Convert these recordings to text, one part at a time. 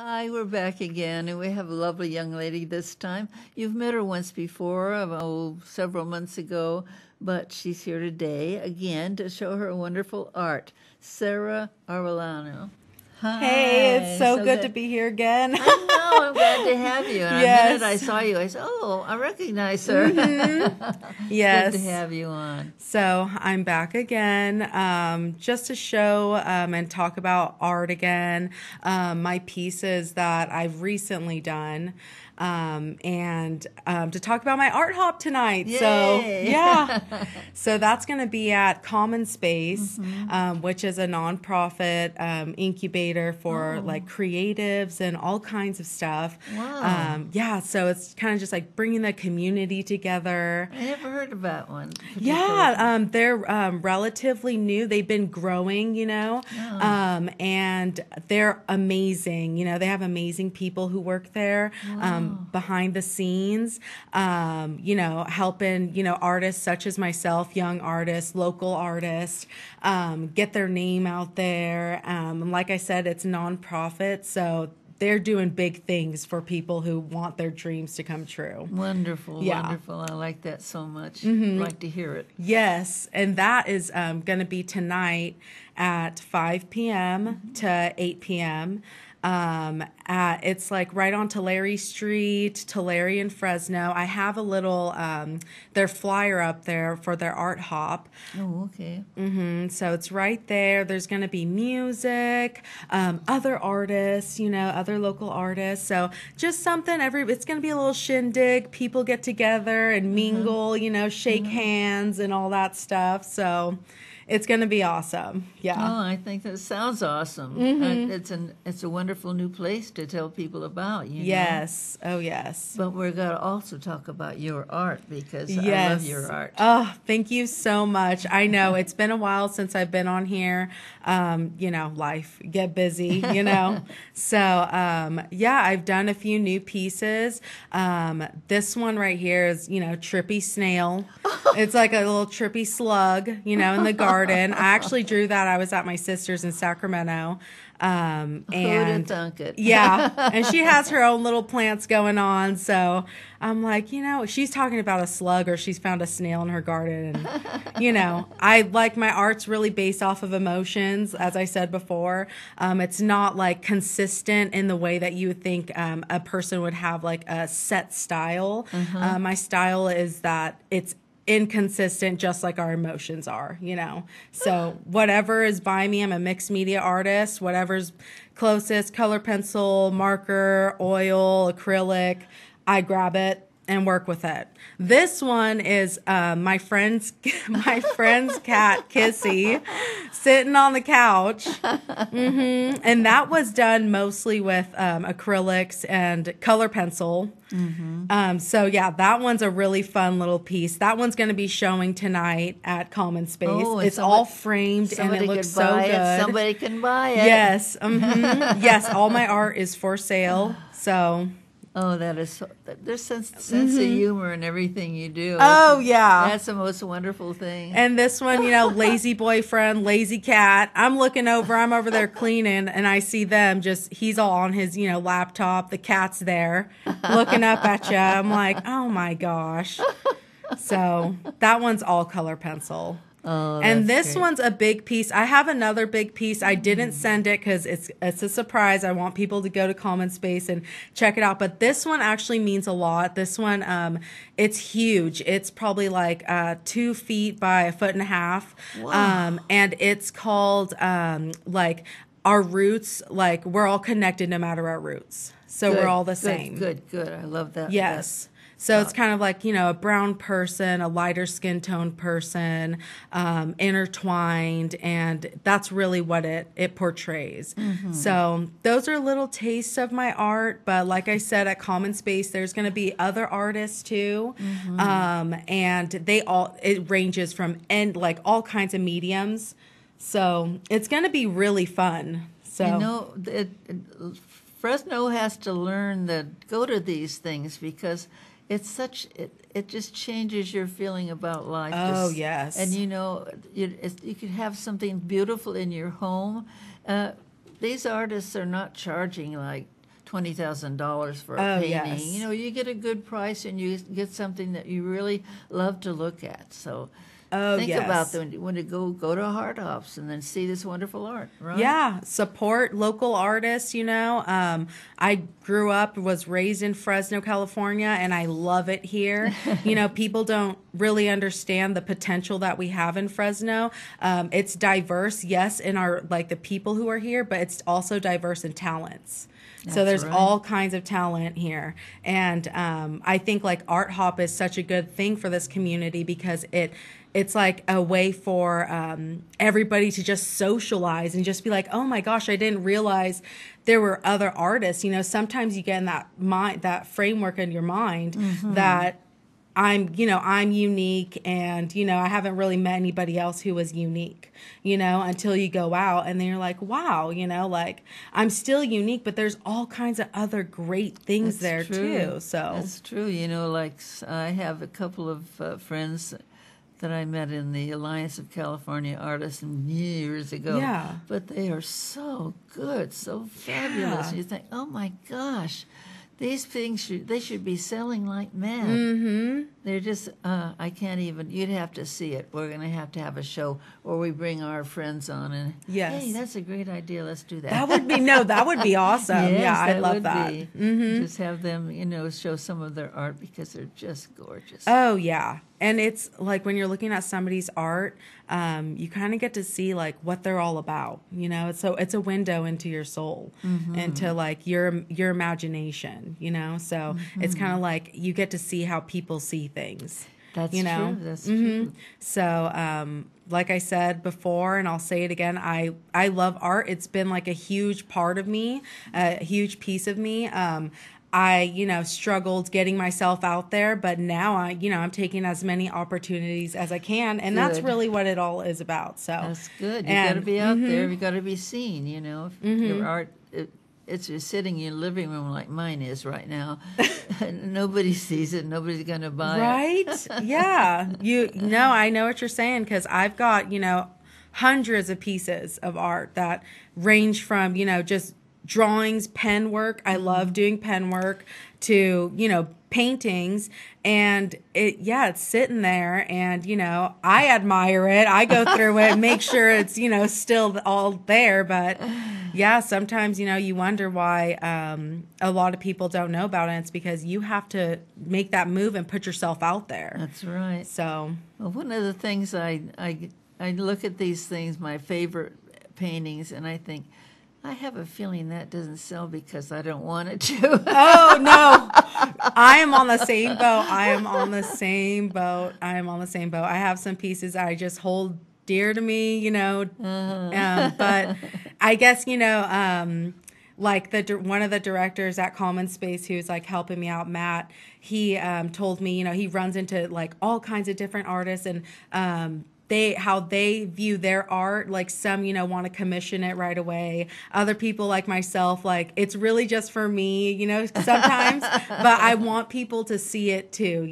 Hi, we're back again, and we have a lovely young lady this time. You've met her once before, several months ago, but she's here today again to show her wonderful art. Sarah Arrellano. Hi. Hey, it's so good to be here again. I know, I'm glad to have you. And Yes. the minute I saw you, I said, oh, I recognize her. Yes. Good to have you on. So I'm back again just to show and talk about art again, my pieces that I've recently done, and to talk about my art hop tonight. Yay. So, yeah. So that's going to be at Common Space, which is a nonprofit incubator for like creatives and all kinds of stuff. Wow. Yeah, so it's kind of just like bringing the community together. I never heard of that one. Yeah, they're relatively new. They've been growing, and they're amazing. They have amazing people who work there behind the scenes, helping, artists such as myself, young artists, local artists, get their name out there. Like I said, it's nonprofit, so they're doing big things for people who want their dreams to come true. Wonderful, Yeah. wonderful. I like that so much. I'd like to hear it. Yes, and that is going to be tonight at 5 p.m. to 8 p.m. It's like right on Tulare Street, Tulare and Fresno. I have a little their flyer up there for their art hop. Oh, okay. So it's right there. There's going to be music, other artists, other local artists. So just something. It's going to be a little shindig. People get together and mingle, shake hands and all that stuff. So it's going to be awesome. Yeah. Oh, I think that sounds awesome. It's a wonderful new place to tell people about. Yes. Oh, yes. But we're going to also talk about your art because I Yes. love your art. Oh, thank you so much. I know it's been a while since I've been on here. Life get busy, So, yeah, I've done a few new pieces. This one right here is, Trippy Snail. It's like a little trippy slug, in the garden. I actually drew that. I was at my sister's in Sacramento. Who'd have thunk it? Yeah, and she has her own little plants going on. So I'm like, she's talking about a slug or she's found a snail in her garden. And, I like my art's really based off of emotions, as I said before. It's not like consistent in the way that you would think a person would have like a set style. My style is that it's inconsistent, just like our emotions are, So whatever is by me, I'm a mixed media artist, whatever's closest, color pencil, marker, oil, acrylic, I grab it and work with it. This one is my friend's cat, Kissy, sitting on the couch. And that was done mostly with acrylics and color pencil. So yeah, that one's a really fun little piece. That one's going to be showing tonight at Common Space. It's all framed and it looks so good. Somebody can buy it. Yes. Yes, all my art is for sale. So oh, that is so, there's sense of humor in everything you do. Oh, yeah. That's the most wonderful thing. And this one, lazy boyfriend, lazy cat. I'm over there cleaning, and I see them he's all on his, laptop. The cat's there looking up at you. I'm like, oh my gosh. So that one's all color pencil. Oh, and this great. one's a big piece. I have another big piece. I didn't send it because it's a surprise. I want people to go to Common Space and check it out. But this one actually means a lot. This one, it's huge. It's probably like 2 feet by 1.5 feet. Wow. And it's called like our roots. Like we're all connected no matter our roots. So we're all the same. Good. I love that. Yes. So it's kind of like, a brown person, a lighter skin tone person, intertwined, and that's really what it portrays. So those are little tastes of my art, but like I said, at Common Space, there's going to be other artists too, and it ranges from all kinds of mediums. So it's going to be really fun. So Fresno has to learn to go to these things because it just changes your feeling about life. Oh, yes. And you could have something beautiful in your home. These artists are not charging like $20,000 for a Oh, painting. yes. You know, you get a good price and you get something that you really love to look at. So think about when to go to Art Hops and then see this wonderful art, right? Yeah, support local artists, I grew up, was raised in Fresno, California, and I love it here. People don't really understand the potential that we have in Fresno. It's diverse, yes, in our, like, the people who are here, but it's also diverse in talents. So there's all kinds of talent here. And I think, like, Art Hop is such a good thing for this community because it's like a way for everybody to just socialize and just be like, oh my gosh, I didn't realize there were other artists. Sometimes you get in that framework in your mind that I'm unique, and, I haven't really met anybody else who was unique, until you go out and then you're like, wow, like, I'm still unique, but there's all kinds of other great things there too. So that's true. Like, I have a couple of friends that I met in the Alliance of California Artists years ago. Yeah. But they are so good, so fabulous. Yeah. You think, oh my gosh, these things they should be selling like mad. Mm-hmm. They're just, I can't even, you'd have to see it. We're going to have a show where we bring our friends on and, yes, hey, that's a great idea. Let's do that. That would be awesome. Yes, yeah, I'd love would that. Be. Mm-hmm. Just have them, show some of their art because they're just gorgeous. Oh, yeah. And it's like when you're looking at somebody's art, you kind of get to see like what they're all about. So it's a window into your soul, into like your imagination. So it's kind of like you get to see how people see things. That's true. That's true. So, like I said before, and I'll say it again, I love art. It's been like a huge part of me, a huge piece of me. I, struggled getting myself out there, but now I'm taking as many opportunities as I can, and that's really what it all is about. So that's good. You got to be out there. You got to be seen. If your art, it's just sitting in your living room like mine is right now. Nobody sees it. Nobody's going to buy it. Right? Yeah. I know what you're saying, because I've got hundreds of pieces of art that range from just drawings, pen work. I love doing pen work, to, paintings, and it's sitting there, and, I admire it. I go through it, make sure it's, still all there. But yeah, sometimes, you wonder why a lot of people don't know about it. It's because you have to make that move and put yourself out there. That's right. So, well, one of the things I look at these things, my favorite paintings, and I think, I have a feeling that doesn't sell because I don't want it to. Oh, no. I am on the same boat. I have some pieces I just hold dear to me, but I guess, like one of the directors at Common Space who's like helping me out, Matt, he told me, he runs into like all kinds of different artists, and how they view their art. Like some, want to commission it right away. Other people like myself, like it's really just for me, sometimes, but I want people to see it too,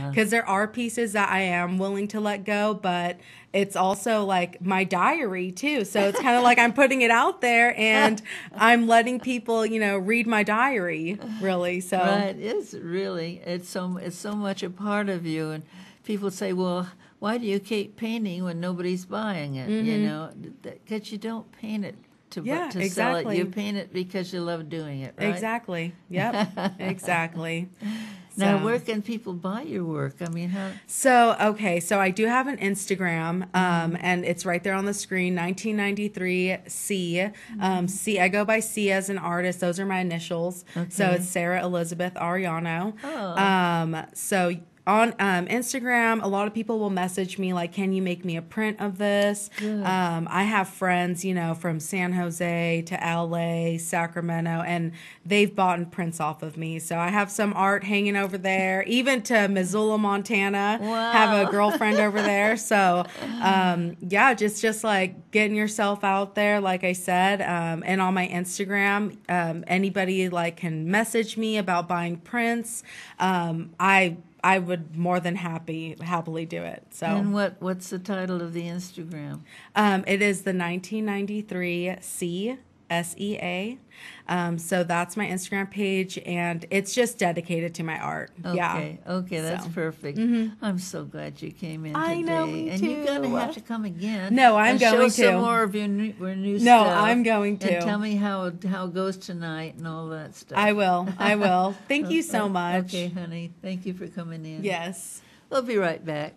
because there are pieces that I am willing to let go, but it's also like my diary too. So it's kind of like I'm putting it out there and I'm letting people, read my diary, really. So right, it's so much a part of you. And people say, well, why do you keep painting when nobody's buying it? Because you don't paint it to sell it. You paint it because you love doing it, right? Exactly. Yep. Exactly. Now, where can people buy your work? I mean, how? So I do have an Instagram, and it's right there on the screen, 1993 C. C. I go by C as an artist. Those are my initials. Okay. So it's Sarah Elizabeth Arrellano. Oh. So on Instagram, a lot of people will message me like, can you make me a print of this? I have friends, from San Jose to LA, Sacramento, and they've bought prints off of me. So I have some art hanging over there, even to Missoula, Montana. Wow. Have a girlfriend over there. So just like getting yourself out there, like I said, and on my Instagram, anybody like can message me about buying prints. I would more than happily do it. So, and what's the title of the Instagram? It is the 1993 C. S.E.A. So that's my Instagram page, and it's just dedicated to my art. Okay, Yeah. okay, that's So. perfect. I'm so glad you came in I today. know, me and you're going to too. have to come again. No, I'm and going show some to. more of your new No, stuff. I'm going to. And tell me how it goes tonight and all that stuff. I will. Thank you so much. Okay, honey. Thank you for coming in. Yes. We'll be right back.